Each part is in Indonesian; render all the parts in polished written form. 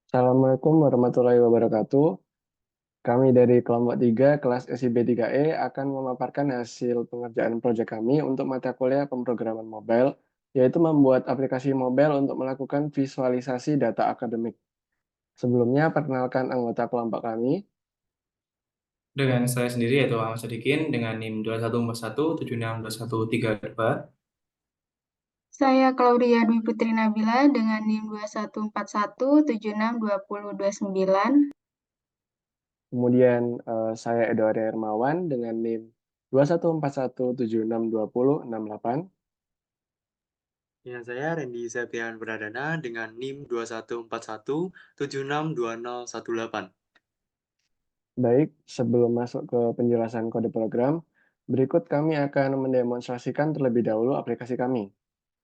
Assalamualaikum warahmatullahi wabarakatuh. Kami dari kelompok 3 kelas SIB 3E akan memaparkan hasil pengerjaan proyek kami untuk mata kuliah pemrograman mobile, yaitu membuat aplikasi mobile untuk melakukan visualisasi data akademik. Sebelumnya, perkenalkan anggota kelompok kami. Dengan saya sendiri yaitu Ahmad Sadikin dengan NIM 2141762132. Saya Claudia Dwi Putri Nabila dengan NIM 2141762029. Kemudian saya Edward Hermawan dengan NIM 2141762068. Dengan saya Randy Septian Pradana dengan NIM 2141762018. Baik, sebelum masuk ke penjelasan kode program, berikut kami akan mendemonstrasikan terlebih dahulu aplikasi kami.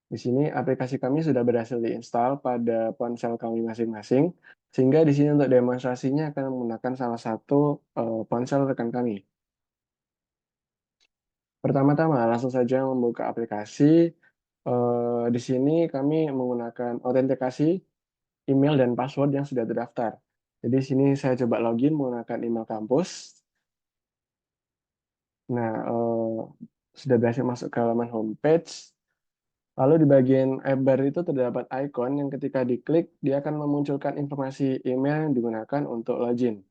Di sini aplikasi kami sudah berhasil diinstal pada ponsel kami masing-masing, sehingga di sini untuk demonstrasinya akan menggunakan salah satu ponsel rekan kami. Pertama-tama, langsung saja membuka aplikasi. Di sini kami menggunakan autentikasi email dan password yang sudah terdaftar. Jadi di sini saya coba login menggunakan email kampus. Nah, sudah berhasil masuk ke halaman homepage. Lalu di bagian bar itu terdapat icon yang ketika diklik, dia akan memunculkan informasi email yang digunakan untuk login.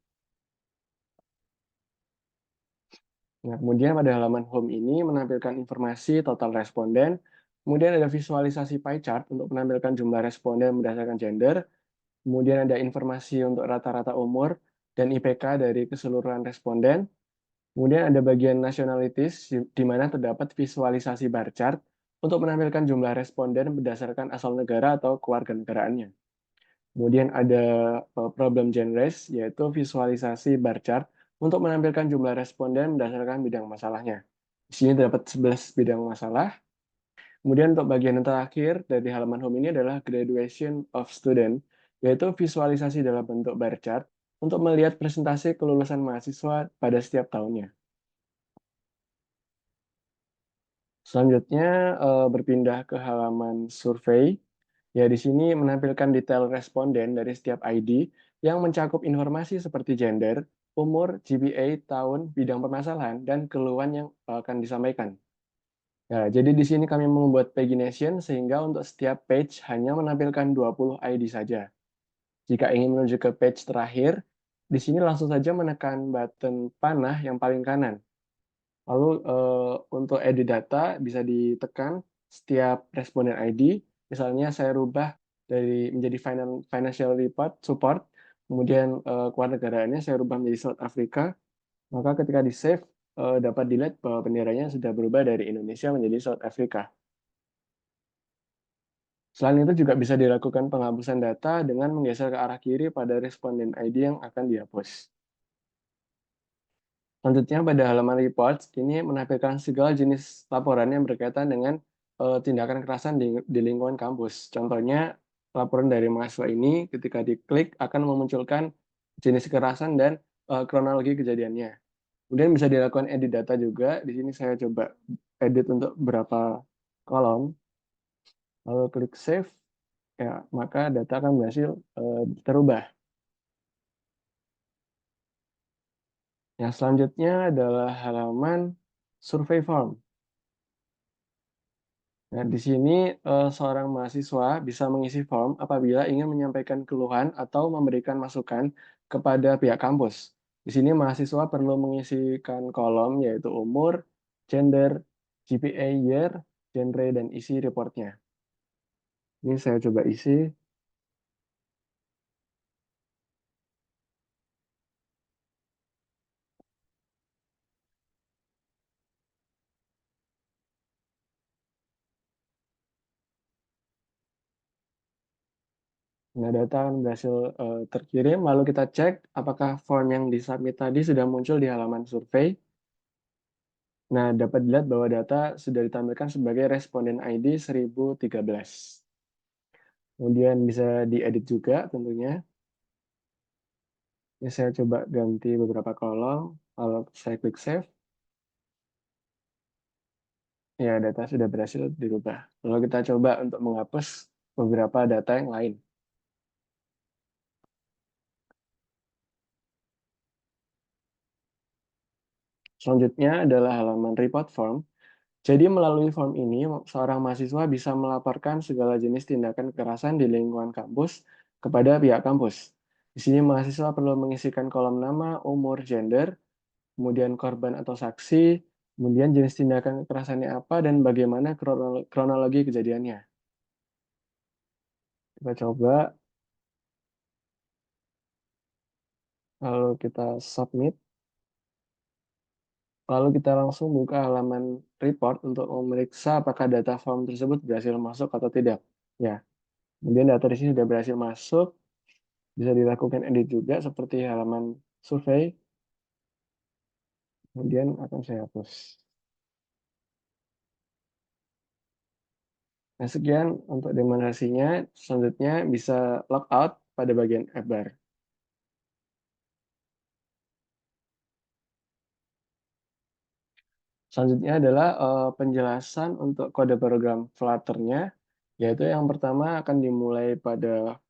Nah, kemudian pada halaman home ini menampilkan informasi total responden, kemudian ada visualisasi pie chart untuk menampilkan jumlah responden berdasarkan gender, kemudian ada informasi untuk rata-rata umur dan IPK dari keseluruhan responden. Kemudian ada bagian nationalities, di mana terdapat visualisasi bar chart untuk menampilkan jumlah responden berdasarkan asal negara atau kewarganegaraannya. Kemudian ada problem genres, yaitu visualisasi bar chart untuk menampilkan jumlah responden berdasarkan bidang masalahnya. Di sini terdapat 11 bidang masalah. Kemudian untuk bagian yang terakhir dari halaman home ini adalah graduation of student, yaitu visualisasi dalam bentuk bar chart untuk melihat presentasi kelulusan mahasiswa pada setiap tahunnya. Selanjutnya berpindah ke halaman survei. Ya, di sini menampilkan detail responden dari setiap ID yang mencakup informasi seperti gender, umur, GPA, tahun, bidang permasalahan, dan keluhan yang akan disampaikan. Ya, jadi di sini kami membuat pagination sehingga untuk setiap page hanya menampilkan 20 ID saja. Jika ingin menuju ke page terakhir, di sini langsung saja menekan button panah yang paling kanan. Lalu untuk edit data bisa ditekan setiap responden ID. Misalnya saya rubah dari menjadi financial report support, kemudian kewarganegaraannya saya rubah menjadi South Africa, maka ketika di save dapat dilihat bahwa benderanya sudah berubah dari Indonesia menjadi South Africa. Selain itu juga bisa dilakukan penghapusan data dengan menggeser ke arah kiri pada responden ID yang akan dihapus. Selanjutnya pada halaman reports, ini menampilkan segala jenis laporan yang berkaitan dengan tindakan kekerasan di lingkungan kampus. Contohnya, laporan dari mahasiswa ini ketika diklik akan memunculkan jenis kekerasan dan kronologi kejadiannya. Kemudian bisa dilakukan edit data juga. Di sini saya coba edit untuk beberapa kolom, lalu klik save, ya maka data akan berhasil terubah. Yang selanjutnya adalah halaman survei form. Nah, di sini seorang mahasiswa bisa mengisi form apabila ingin menyampaikan keluhan atau memberikan masukan kepada pihak kampus. Di sini mahasiswa perlu mengisikan kolom yaitu umur, gender, GPA year, genre, dan isi reportnya. Ini saya coba isi. Nah, data akan berhasil terkirim, lalu kita cek apakah form yang disubmit tadi sudah muncul di halaman survei. Nah, dapat dilihat bahwa data sudah ditampilkan sebagai responden ID 1013. Kemudian bisa diedit juga tentunya. Ini saya coba ganti beberapa kolom, lalu saya klik save. Ya, data sudah berhasil dirubah. Lalu kita coba untuk menghapus beberapa data yang lain. Selanjutnya adalah halaman report form. Jadi melalui form ini, seorang mahasiswa bisa melaporkan segala jenis tindakan kekerasan di lingkungan kampus kepada pihak kampus. Di sini mahasiswa perlu mengisikan kolom nama, umur, gender, kemudian korban atau saksi, kemudian jenis tindakan kekerasannya apa, dan bagaimana kronologi kejadiannya. Kita coba, lalu kita submit. Lalu kita langsung buka halaman report untuk memeriksa apakah data form tersebut berhasil masuk atau tidak. Ya, kemudian data di sini sudah berhasil masuk, bisa dilakukan edit juga seperti halaman survei. Kemudian akan saya hapus. Nah, sekian untuk demonstrasinya. Selanjutnya bisa logout pada bagian app bar. Selanjutnya adalah penjelasan untuk kode program Flutter-nya, yaitu yang pertama akan dimulai pada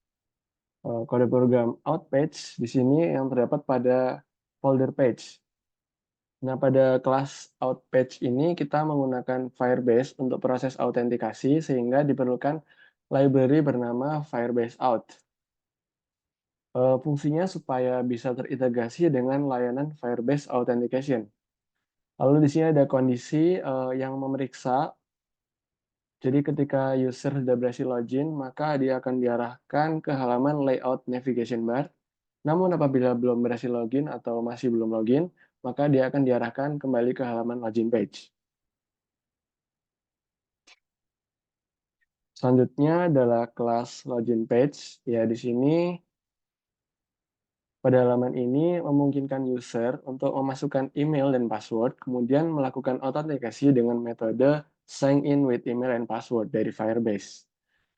kode program out page di sini yang terdapat pada folder page. Nah, pada kelas out page ini kita menggunakan Firebase untuk proses autentikasi sehingga diperlukan library bernama Firebase Out. Fungsinya supaya bisa terintegrasi dengan layanan Firebase Authentication. Lalu di sini ada kondisi yang memeriksa. Jadi ketika user sudah berhasil login, maka dia akan diarahkan ke halaman layout navigation bar. Namun apabila belum berhasil login atau masih belum login, maka dia akan diarahkan kembali ke halaman login page. Selanjutnya adalah kelas login page. Ya, di sini pada halaman ini memungkinkan user untuk memasukkan email dan password, kemudian melakukan autentikasi dengan metode sign in with email and password dari Firebase.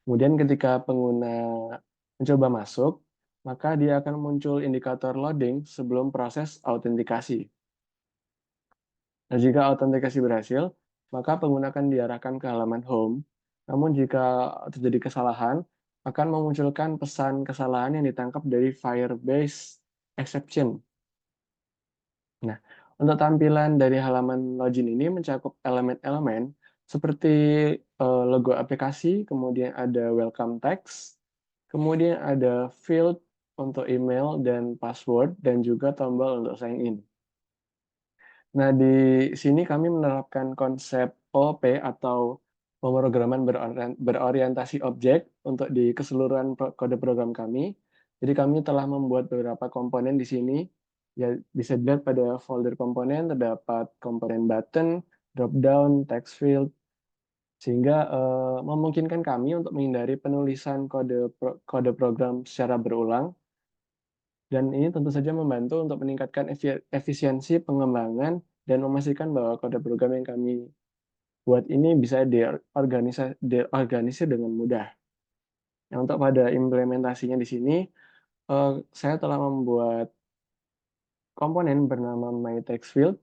Kemudian ketika pengguna mencoba masuk, maka dia akan muncul indikator loading sebelum proses autentikasi. Nah, jika autentikasi berhasil, maka pengguna akan diarahkan ke halaman home. Namun jika terjadi kesalahan, akan memunculkan pesan kesalahan yang ditangkap dari Firebase exception. Nah, untuk tampilan dari halaman login ini mencakup elemen-elemen seperti logo aplikasi, kemudian ada welcome text, kemudian ada field untuk email dan password, dan juga tombol untuk sign in. Nah, di sini kami menerapkan konsep OOP atau pemrograman berorientasi objek untuk di keseluruhan kode program kami. Jadi kami telah membuat beberapa komponen di sini. Ya, bisa dilihat pada folder komponen terdapat komponen button, drop down, text field, sehingga memungkinkan kami untuk menghindari penulisan kode program secara berulang. Dan ini tentu saja membantu untuk meningkatkan efisiensi pengembangan dan memastikan bahwa kode program yang kami buat ini bisa diorganisir dengan mudah. Nah, untuk pada implementasinya di sini, saya telah membuat komponen bernama myTextField.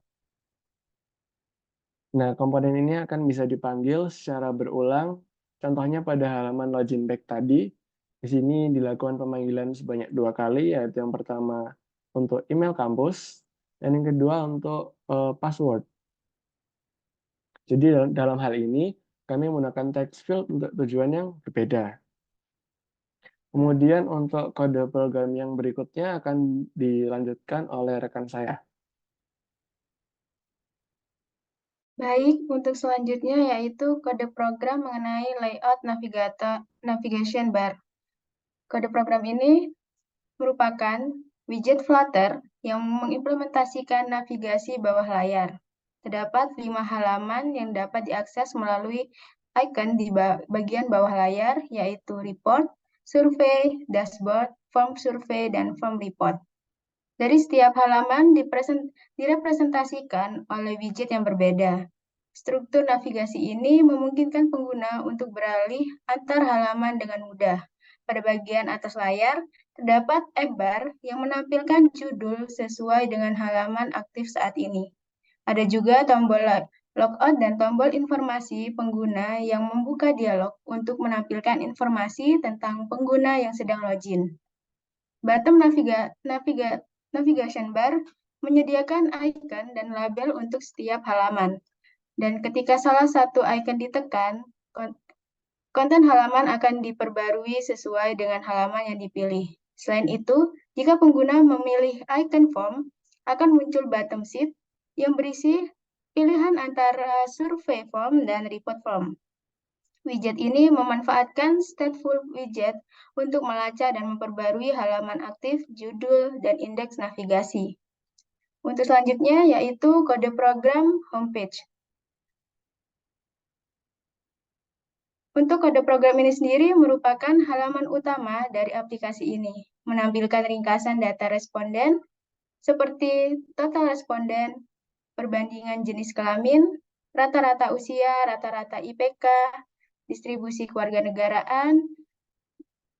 Nah, komponen ini akan bisa dipanggil secara berulang, contohnya pada halaman login back tadi. Di sini dilakukan pemanggilan sebanyak 2 kali, yaitu yang pertama untuk email kampus, dan yang kedua untuk password. Jadi dalam hal ini, kami menggunakan text field untuk tujuan yang berbeda. Kemudian untuk kode program yang berikutnya akan dilanjutkan oleh rekan saya. Baik, untuk selanjutnya yaitu kode program mengenai layout navigation bar. Kode program ini merupakan widget Flutter yang mengimplementasikan navigasi bawah layar. Terdapat 5 halaman yang dapat diakses melalui icon di bagian bawah layar, yaitu report, survei, dashboard, form survei, dan form report. Dari setiap halaman direpresentasikan oleh widget yang berbeda. Struktur navigasi ini memungkinkan pengguna untuk beralih antar halaman dengan mudah. Pada bagian atas layar, terdapat app bar yang menampilkan judul sesuai dengan halaman aktif saat ini. Ada juga tombol logout dan tombol informasi pengguna yang membuka dialog untuk menampilkan informasi tentang pengguna yang sedang login. Bottom navigation bar menyediakan icon dan label untuk setiap halaman. Dan ketika salah satu icon ditekan, konten halaman akan diperbarui sesuai dengan halaman yang dipilih. Selain itu, jika pengguna memilih icon form, akan muncul bottom sheet yang berisi pilihan antara survei form dan report form. Widget ini memanfaatkan stateful widget untuk melacak dan memperbarui halaman aktif, judul, dan indeks navigasi. Untuk selanjutnya yaitu kode program homepage. Untuk kode program ini sendiri merupakan halaman utama dari aplikasi ini, menampilkan ringkasan data responden seperti total responden, perbandingan jenis kelamin, rata-rata usia, rata-rata IPK, distribusi kewarganegaraan,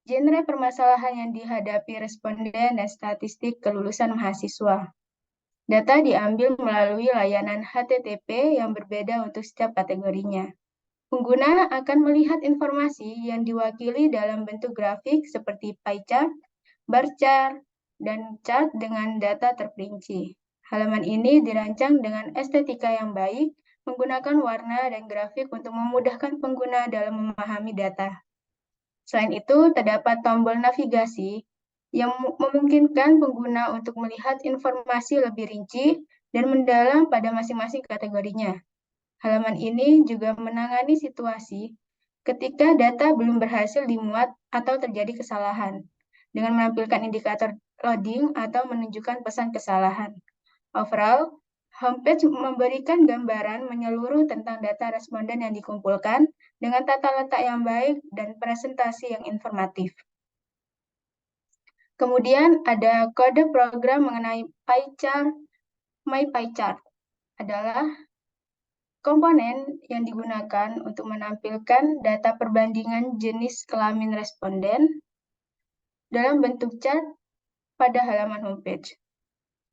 genre permasalahan yang dihadapi responden, dan statistik kelulusan mahasiswa. Data diambil melalui layanan HTTP yang berbeda untuk setiap kategorinya. Pengguna akan melihat informasi yang diwakili dalam bentuk grafik seperti pie chart, bar chart, dan chart dengan data terperinci. Halaman ini dirancang dengan estetika yang baik, menggunakan warna dan grafik untuk memudahkan pengguna dalam memahami data. Selain itu, terdapat tombol navigasi yang memungkinkan pengguna untuk melihat informasi lebih rinci dan mendalam pada masing-masing kategorinya. Halaman ini juga menangani situasi ketika data belum berhasil dimuat atau terjadi kesalahan, dengan menampilkan indikator loading atau menunjukkan pesan kesalahan. Overall, homepage memberikan gambaran menyeluruh tentang data responden yang dikumpulkan dengan tata letak yang baik dan presentasi yang informatif. Kemudian ada kode program mengenai pie chart. MyPieChart adalah komponen yang digunakan untuk menampilkan data perbandingan jenis kelamin responden dalam bentuk chart pada halaman homepage.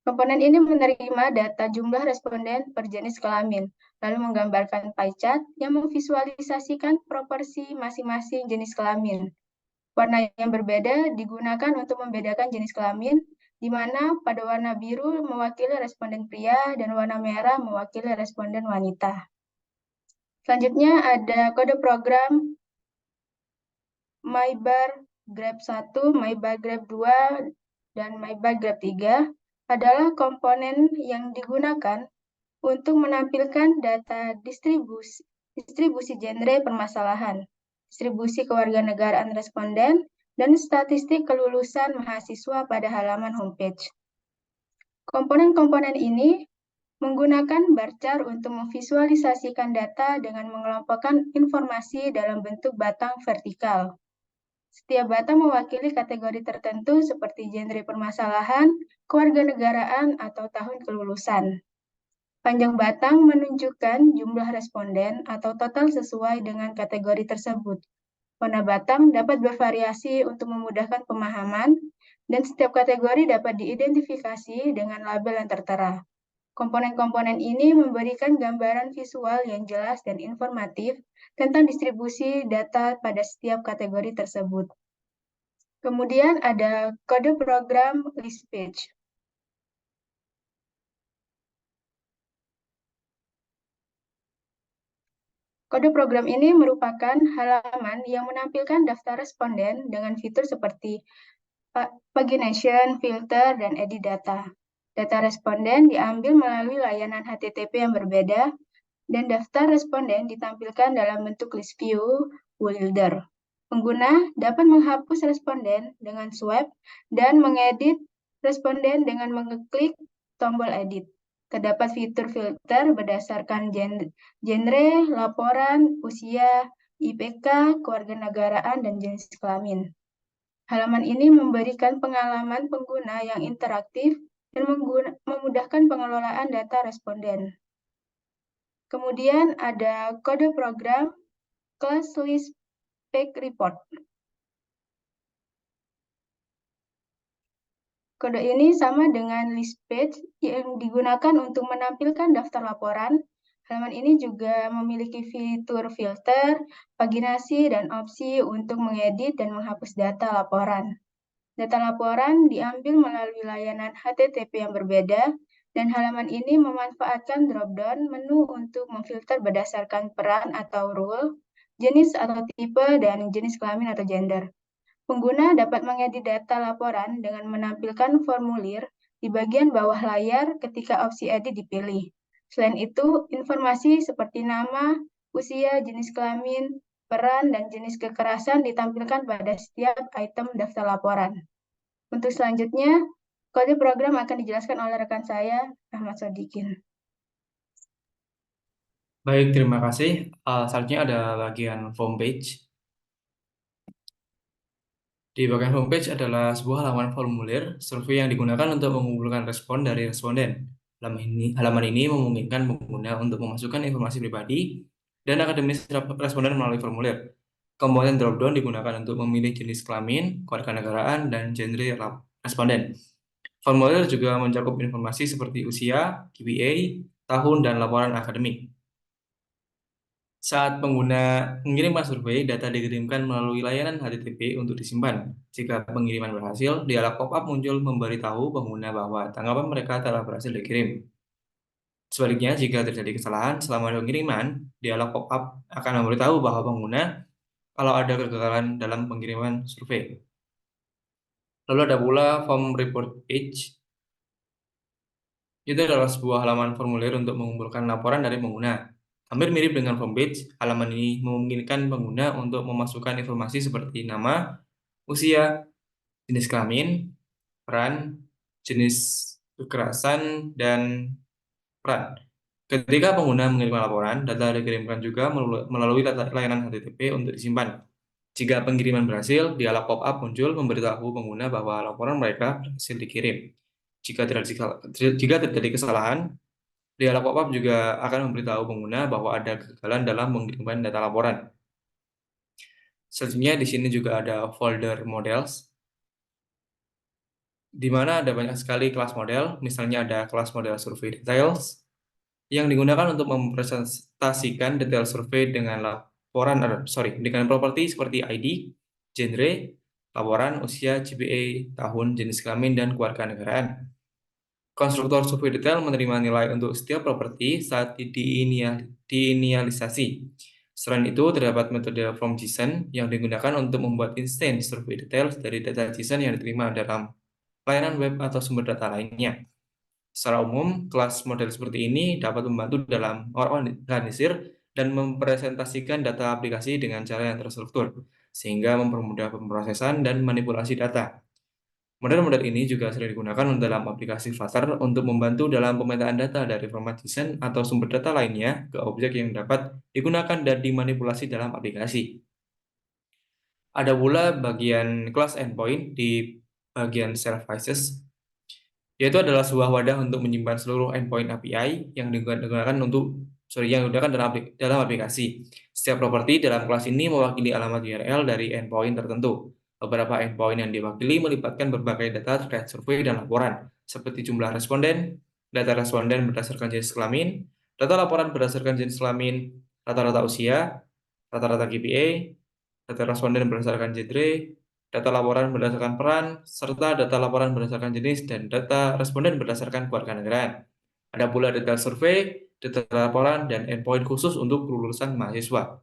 Komponen ini menerima data jumlah responden per jenis kelamin, lalu menggambarkan pie chart yang memvisualisasikan proporsi masing-masing jenis kelamin. Warna yang berbeda digunakan untuk membedakan jenis kelamin, di mana pada warna biru mewakili responden pria dan warna merah mewakili responden wanita. Selanjutnya ada kode program MyBar Grab 1, MyBar Grab 2, dan MyBar Grab 3 adalah komponen yang digunakan untuk menampilkan data distribusi genre permasalahan, distribusi kewarganegaraan responden, dan statistik kelulusan mahasiswa pada halaman homepage. Komponen-komponen ini menggunakan bar chart untuk memvisualisasikan data dengan mengelompokkan informasi dalam bentuk batang vertikal. Setiap batang mewakili kategori tertentu seperti genre permasalahan, kewarganegaraan, atau tahun kelulusan. Panjang batang menunjukkan jumlah responden atau total sesuai dengan kategori tersebut. Warna batang dapat bervariasi untuk memudahkan pemahaman, dan setiap kategori dapat diidentifikasi dengan label yang tertera. Komponen-komponen ini memberikan gambaran visual yang jelas dan informatif tentang distribusi data pada setiap kategori tersebut. Kemudian ada kode program list page. Kode program ini merupakan halaman yang menampilkan daftar responden dengan fitur seperti pagination, filter, dan edit data. Data responden diambil melalui layanan HTTP yang berbeda, dan daftar responden ditampilkan dalam bentuk list view builder. Pengguna dapat menghapus responden dengan swipe dan mengedit responden dengan mengeklik tombol edit. Terdapat fitur filter berdasarkan genre, laporan, usia, IPK, kewarganegaraan, dan jenis kelamin. Halaman ini memberikan pengalaman pengguna yang interaktif dan memudahkan pengelolaan data responden. Kemudian ada kode program Class List Page Report. Kode ini sama dengan list page yang digunakan untuk menampilkan daftar laporan. Halaman ini juga memiliki fitur filter, paginasi, dan opsi untuk mengedit dan menghapus data laporan. Data laporan diambil melalui layanan HTTP yang berbeda, Dan halaman ini memanfaatkan drop-down menu untuk memfilter berdasarkan peran atau role, jenis atau tipe, dan jenis kelamin atau gender. Pengguna dapat mengedit data laporan dengan menampilkan formulir di bagian bawah layar ketika opsi edit dipilih. Selain itu, informasi seperti nama, usia, jenis kelamin, peran, dan jenis kekerasan ditampilkan pada setiap item daftar laporan. Untuk selanjutnya, kode program akan dijelaskan oleh rekan saya, Ahmad Sodikin. Baik, terima kasih. Selanjutnya ada bagian form page. Di bagian homepage adalah sebuah halaman formulir survei yang digunakan untuk mengumpulkan respon dari responden. Halaman ini memungkinkan pengguna untuk memasukkan informasi pribadi dan akademis responden melalui formulir. Komponen dropdown digunakan untuk memilih jenis kelamin, kewarganegaraan, dan genre responden. Formulir juga mencakup informasi seperti usia, GPA, tahun, dan laporan akademik. Saat pengguna mengirimkan survei, data dikirimkan melalui layanan HTTP untuk disimpan. Jika pengiriman berhasil, dialog pop-up muncul memberitahu pengguna bahwa tanggapan mereka telah berhasil dikirim. Sebaliknya, jika terjadi kesalahan selama pengiriman, dialog pop-up akan memberitahu bahwa pengguna kalau ada kegagalan dalam pengiriman survei. Lalu ada pula form report page. Itu adalah sebuah halaman formulir untuk mengumpulkan laporan dari pengguna. Hampir mirip dengan form page, halaman ini memungkinkan pengguna untuk memasukkan informasi seperti nama, usia, jenis kelamin, peran, jenis kekerasan, dan peran. Ketika pengguna mengirimkan laporan, data dikirimkan juga melalui layanan HTTP untuk disimpan. Jika pengiriman berhasil, dialog pop-up muncul memberitahu pengguna bahwa laporan mereka berhasil dikirim. Jika terjadi kesalahan, dialog pop-up juga akan memberitahu pengguna bahwa ada kegagalan dalam mengirimkan data laporan. Selanjutnya di sini juga ada folder models, di mana ada banyak sekali kelas model. Misalnya ada kelas model survey details yang digunakan untuk mempresentasikan detail survei dengan dengan properti seperti ID, genre, laporan, usia, GPA, tahun, jenis kelamin, dan kewarganegaraan. Konstruktor survei detail menerima nilai untuk setiap properti saat diinisialisasi. Selain itu, terdapat metode from JSON yang digunakan untuk membuat instance survei detail dari data JSON yang diterima dalam layanan web atau sumber data lainnya. Secara umum, kelas model seperti ini dapat membantu dalam organisir dan mempresentasikan data aplikasi dengan cara yang terstruktur, sehingga mempermudah pemrosesan dan manipulasi data. Model-model ini juga sering digunakan dalam aplikasi Flutter untuk membantu dalam pemetaan data dari format JSON atau sumber data lainnya ke objek yang dapat digunakan dan dimanipulasi dalam aplikasi. Ada pula bagian class endpoint di bagian services, yaitu adalah sebuah wadah untuk menyimpan seluruh endpoint API yang digunakan dalam aplikasi. Setiap properti dalam kelas ini mewakili alamat URL dari endpoint tertentu. Beberapa endpoint yang diwakili melibatkan berbagai data terkait survei dan laporan, seperti jumlah responden, data responden berdasarkan jenis kelamin, data laporan berdasarkan jenis kelamin, rata-rata usia, rata-rata GPA, data responden berdasarkan genre, data laporan berdasarkan peran, serta data laporan berdasarkan jenis dan data responden berdasarkan kewarganegaraan. Ada pula data survei, data laporan, dan endpoint khusus untuk kelulusan mahasiswa.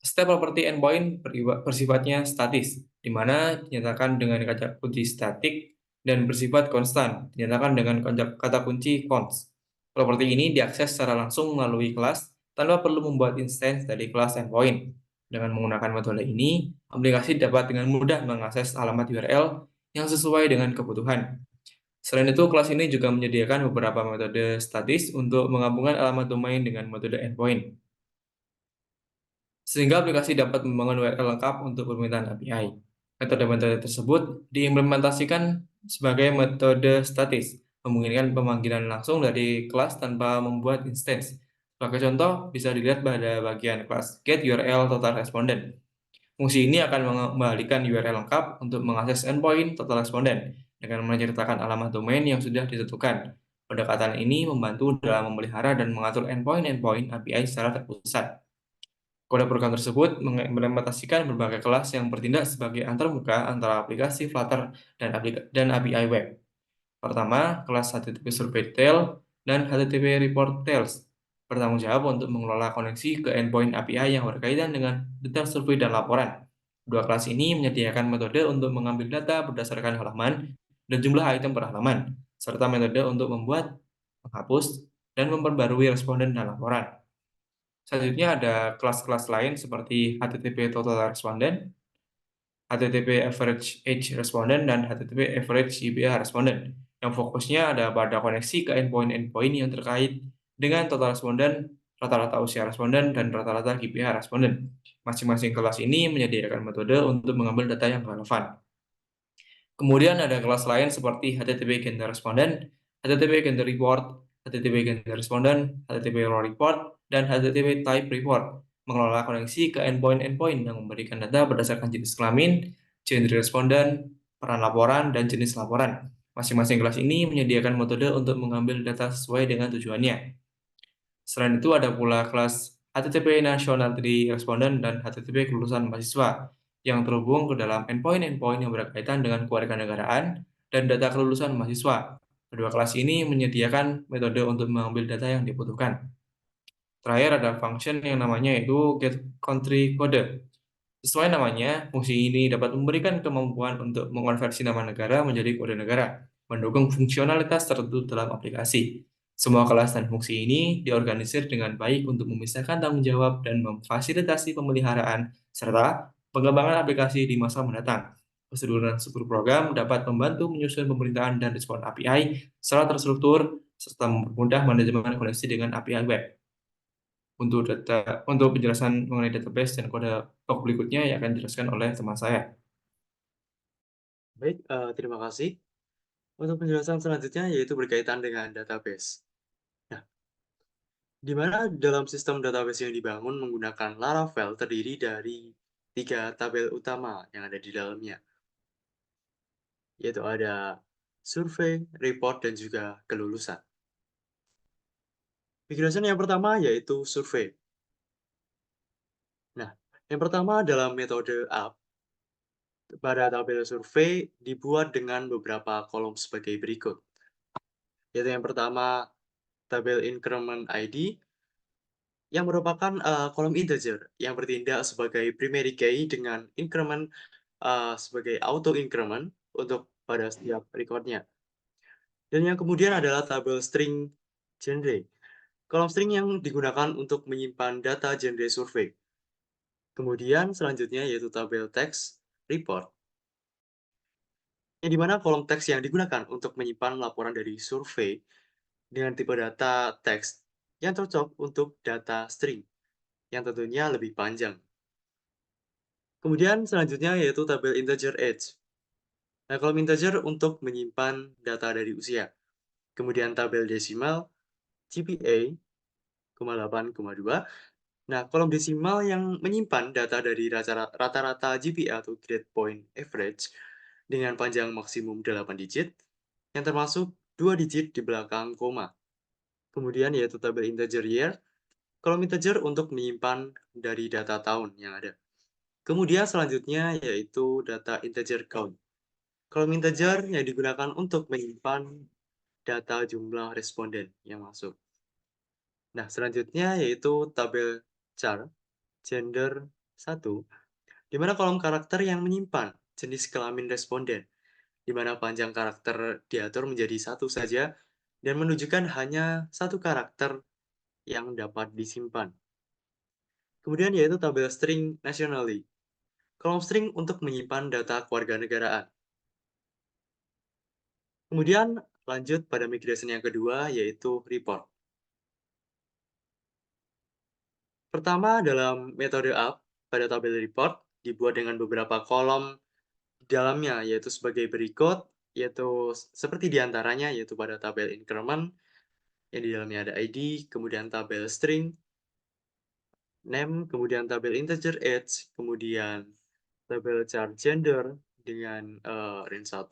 Setiap properti endpoint bersifatnya statis, di mana dinyatakan dengan kata kunci static dan bersifat konstan, dinyatakan dengan kata kunci const. Properti ini diakses secara langsung melalui kelas tanpa perlu membuat instance dari kelas endpoint. Dengan menggunakan metode ini, aplikasi dapat dengan mudah mengakses alamat URL yang sesuai dengan kebutuhan. Selain itu, kelas ini juga menyediakan beberapa metode statis untuk menggabungkan alamat domain dengan metode endpoint, sehingga aplikasi dapat membangun URL lengkap untuk permintaan API. Metode-metode tersebut diimplementasikan sebagai metode statis, memungkinkan pemanggilan langsung dari kelas tanpa membuat instance. Sebagai contoh, bisa dilihat pada bagian kelas getURL_total_respondent. Fungsi ini akan mengembalikan URL lengkap untuk mengakses endpoint total respondent dengan menceritakan alamat domain yang sudah ditentukan. Pendekatan ini membantu dalam memelihara dan mengatur endpoint API secara terpusat. Kode program tersebut mengimplementasikan berbagai kelas yang bertindak sebagai antarmuka antara aplikasi Flutter dan API web. Pertama, kelas HTTP Survey Detail dan HTTP Report Details bertanggung jawab untuk mengelola koneksi ke endpoint API yang berkaitan dengan detail survei dan laporan. Dua kelas ini menyediakan metode untuk mengambil data berdasarkan halaman dan jumlah item per halaman, serta metode untuk membuat, menghapus, dan memperbarui responden dan laporan. Selanjutnya ada kelas-kelas lain seperti HTTP Total Respondent, HTTP Average Age Respondent, dan HTTP Average GPA Respondent, yang fokusnya ada pada koneksi ke endpoint-endpoint yang terkait dengan total responden, rata-rata usia responden, dan rata-rata GPA responden. Masing-masing kelas ini menyediakan metode untuk mengambil data yang relevan. Kemudian ada kelas lain seperti HTTP Gender Respondent, HTTP Gender Report, HTTP Gender Respondent, HTTP Raw Report, dan HTTP Type Report, mengelola koneksi ke endpoint-endpoint yang memberikan data berdasarkan jenis kelamin, gender responden, peran laporan, dan jenis laporan. Masing-masing kelas ini menyediakan metode untuk mengambil data sesuai dengan tujuannya. Selain itu ada pula kelas HTTP Nationality Respondent dan HTTP kelulusan mahasiswa yang terhubung ke dalam endpoint-endpoint yang berkaitan dengan kewarganegaraan dan data kelulusan mahasiswa. Kedua kelas ini menyediakan metode untuk mengambil data yang dibutuhkan. Terakhir ada function yang namanya yaitu get country code. Sesuai namanya, fungsi ini dapat memberikan kemampuan untuk mengonversi nama negara menjadi kode negara, mendukung fungsionalitas tertentu dalam aplikasi. Semua kelas dan fungsi ini diorganisir dengan baik untuk memisahkan tanggung jawab dan memfasilitasi pemeliharaan serta pengembangan aplikasi di masa mendatang. Keseluruhan struktur program dapat membantu menyusun pemerintahan dan respon API secara terstruktur serta mempermudah manajemen koneksi dengan API web. Untuk penjelasan mengenai database dan kode blok berikutnya yang akan dijelaskan oleh teman saya. Baik, terima kasih. Untuk penjelasan selanjutnya yaitu berkaitan dengan database. Nah, di mana dalam sistem database yang dibangun menggunakan Laravel terdiri dari 3 tabel utama yang ada di dalamnya, yaitu ada survei, report, dan juga kelulusan. Migration yang pertama yaitu survei. Nah, yang pertama dalam metode up, pada tabel survei dibuat dengan beberapa kolom sebagai berikut. Yaitu yang pertama, tabel increment ID, yang merupakan kolom integer yang bertindak sebagai primary key dengan increment sebagai auto increment untuk pada setiap recordnya. Dan yang kemudian adalah tabel string genre. Kolom string yang digunakan untuk menyimpan data genre survei. Kemudian selanjutnya yaitu tabel text report, yang dimana kolom teks yang digunakan untuk menyimpan laporan dari survei dengan tipe data teks yang cocok untuk data string, yang tentunya lebih panjang. Kemudian selanjutnya yaitu tabel integer age. Nah, kolom integer untuk menyimpan data dari usia. Kemudian tabel desimal, GPA, 8,2. Nah, kolom desimal yang menyimpan data dari rata-rata GPA atau grade point average dengan panjang maksimum 8 digit, yang termasuk 2 digit di belakang koma. Kemudian yaitu tabel integer year, kolom integer untuk menyimpan dari data tahun yang ada. Kemudian selanjutnya yaitu data integer count. Kolom integer yang digunakan untuk menyimpan data jumlah responden yang masuk. Nah, selanjutnya yaitu tabel char, gender 1, di mana kolom karakter yang menyimpan jenis kelamin responden, di mana panjang karakter diatur menjadi satu saja dan menunjukkan hanya satu karakter yang dapat disimpan. Kemudian yaitu tabel string nationally, kolom string untuk menyimpan data kewarganegaraan. Kemudian lanjut pada migration yang kedua yaitu report. Pertama, dalam metode up, pada tabel report dibuat dengan beberapa kolom di dalamnya, yaitu sebagai berikut, yaitu seperti diantaranya, yaitu pada tabel increment, yang di dalamnya ada ID, kemudian tabel string, name, kemudian tabel integer age, kemudian tabel char gender dengan range 1,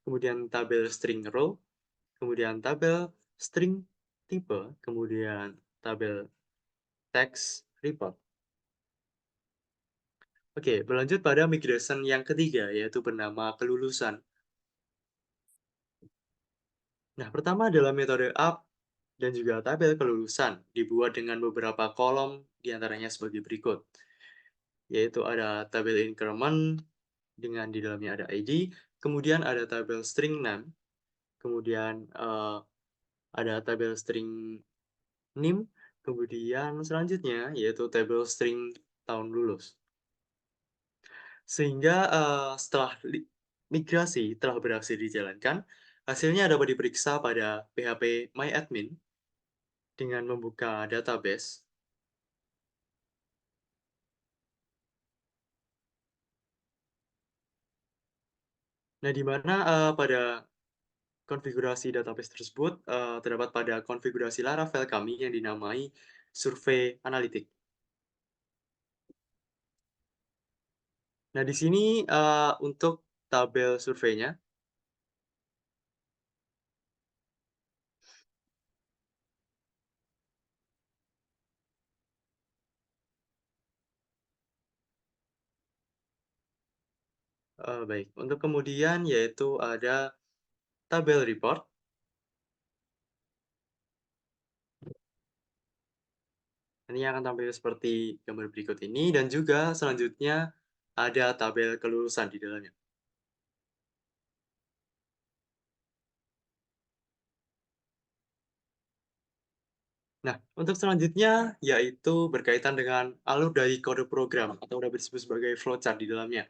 kemudian tabel string role, kemudian tabel string type, kemudian tabel text report. Oke, berlanjut pada migration yang ketiga, yaitu bernama kelulusan. Nah, pertama adalah metode up dan juga tabel kelulusan dibuat dengan beberapa kolom diantaranya sebagai berikut, yaitu ada tabel increment dengan di dalamnya ada ID, kemudian ada tabel string name, kemudian ada tabel string NIM, kemudian selanjutnya yaitu tabel string tahun lulus. Sehingga setelah migrasi telah berhasil dijalankan, hasilnya dapat diperiksa pada PHP MyAdmin dengan membuka database. Nah, di mana pada konfigurasi database tersebut terdapat pada konfigurasi Laravel kami yang dinamai survei analitik. Nah, di sini untuk tabel surveinya, baik. Untuk kemudian yaitu ada tabel report. Ini akan tampil seperti gambar berikut ini, dan juga selanjutnya ada tabel kelulusan di dalamnya. Nah, untuk selanjutnya yaitu berkaitan dengan alur dari kode program atau dapat disebut sebagai flowchart di dalamnya.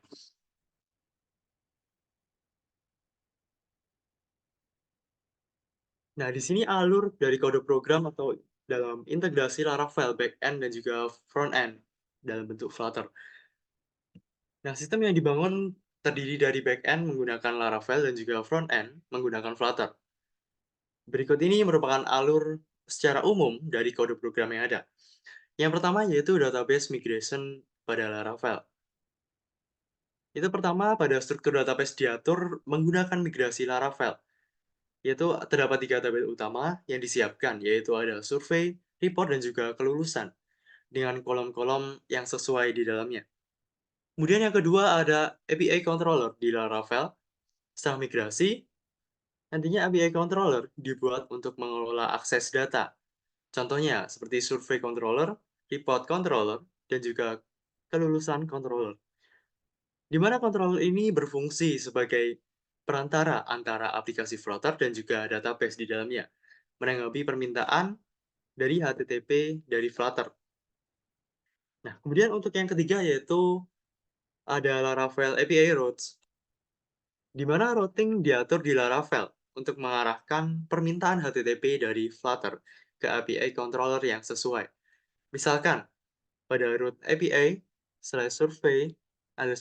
Nah, di sini alur dari kode program atau dalam integrasi Laravel backend dan juga frontend dalam bentuk Flutter. Nah, sistem yang dibangun terdiri dari backend menggunakan Laravel dan juga frontend menggunakan Flutter. Berikut ini merupakan alur secara umum dari kode program yang ada. Yang pertama yaitu database migration pada Laravel. Itu pertama, pada struktur database diatur menggunakan migrasi Laravel. Yaitu terdapat 3 tabel utama yang disiapkan, yaitu ada survei, report, dan juga kelulusan, dengan kolom-kolom yang sesuai di dalamnya. Kemudian yang kedua ada API Controller di Laravel. Setelah migrasi, nantinya API Controller dibuat untuk mengelola akses data. Contohnya seperti survei controller, report controller, dan juga kelulusan controller. Di mana controller ini berfungsi sebagai perantara antara aplikasi Flutter dan juga database di dalamnya, menanggapi permintaan dari HTTP dari Flutter. Nah, kemudian untuk yang ketiga yaitu ada Laravel API Routes, di mana routing diatur di Laravel untuk mengarahkan permintaan HTTP dari Flutter ke API controller yang sesuai. Misalkan, pada route API/survey ada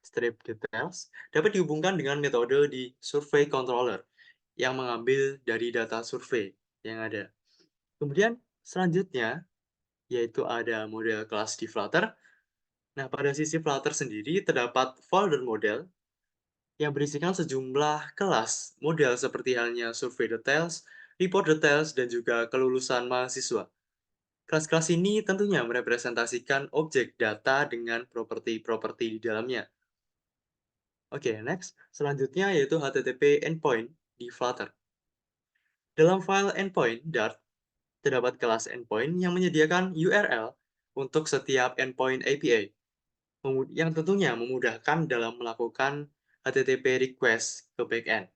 strip details dapat dihubungkan dengan metode di survey controller yang mengambil dari data survei yang ada. Kemudian selanjutnya yaitu ada model kelas di Flutter. Nah, pada sisi Flutter sendiri terdapat folder model yang berisikan sejumlah kelas model seperti halnya survey details, report details, dan juga kelulusan mahasiswa. Kelas-kelas ini tentunya merepresentasikan objek data dengan properti-properti di dalamnya. Oke, next. Selanjutnya yaitu HTTP endpoint di Flutter. Dalam file endpoint Dart, terdapat kelas endpoint yang menyediakan URL untuk setiap endpoint API, yang tentunya memudahkan dalam melakukan HTTP request ke backend.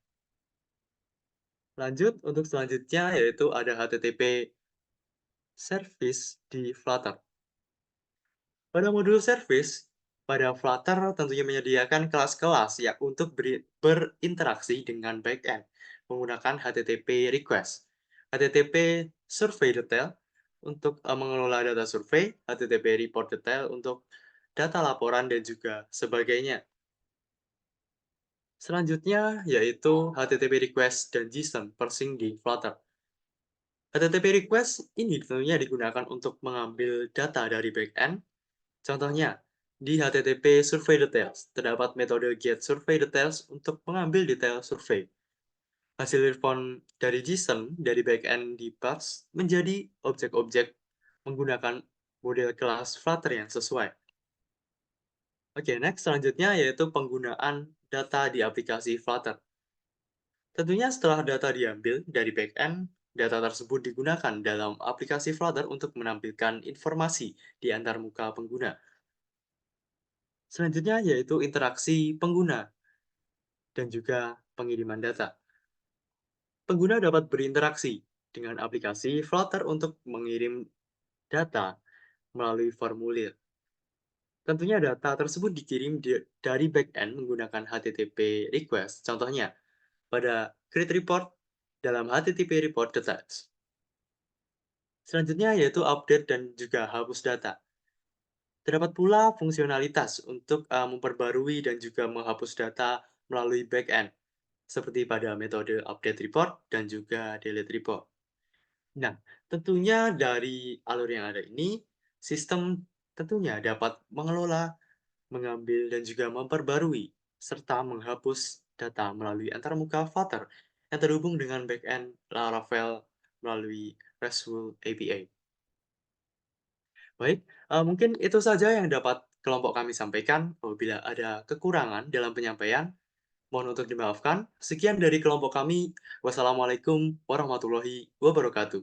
Lanjut, untuk selanjutnya yaitu ada HTTP service di Flutter. Pada modul service, pada Flutter tentunya menyediakan kelas-kelas yang untuk berinteraksi dengan backend menggunakan HTTP request, HTTP survey detail untuk mengelola data survei, HTTP report detail untuk data laporan, dan juga sebagainya. Selanjutnya yaitu HTTP request dan JSON parsing di Flutter. HTTP request ini tentunya digunakan untuk mengambil data dari backend. Contohnya, di HTTP survey details, terdapat metode get survey details untuk mengambil detail survei. Hasil respon dari JSON dari backend diparse menjadi objek-objek menggunakan model kelas Flutter yang sesuai. Oke, next selanjutnya yaitu penggunaan data di aplikasi Flutter. Tentunya setelah data diambil dari backend, data tersebut digunakan dalam aplikasi Flutter untuk menampilkan informasi di antarmuka pengguna. Selanjutnya yaitu interaksi pengguna dan juga pengiriman data. Pengguna dapat berinteraksi dengan aplikasi Flutter untuk mengirim data melalui formulir. Tentunya data tersebut dikirim dari backend menggunakan HTTP request, contohnya pada create report dalam HTTP report attached. Selanjutnya yaitu update dan juga hapus data. Terdapat pula fungsionalitas untuk memperbarui dan juga menghapus data melalui backend, seperti pada metode update report dan juga delete report. Nah, tentunya dari alur yang ada ini, sistem tentunya dapat mengelola, mengambil, dan juga memperbarui, serta menghapus data melalui antarmuka Flutter yang terhubung dengan backend Laravel melalui RESTful API. Baik, mungkin itu saja yang dapat kelompok kami sampaikan. Apabila ada kekurangan dalam penyampaian, mohon untuk dimaafkan. Sekian dari kelompok kami. Wassalamualaikum warahmatullahi wabarakatuh.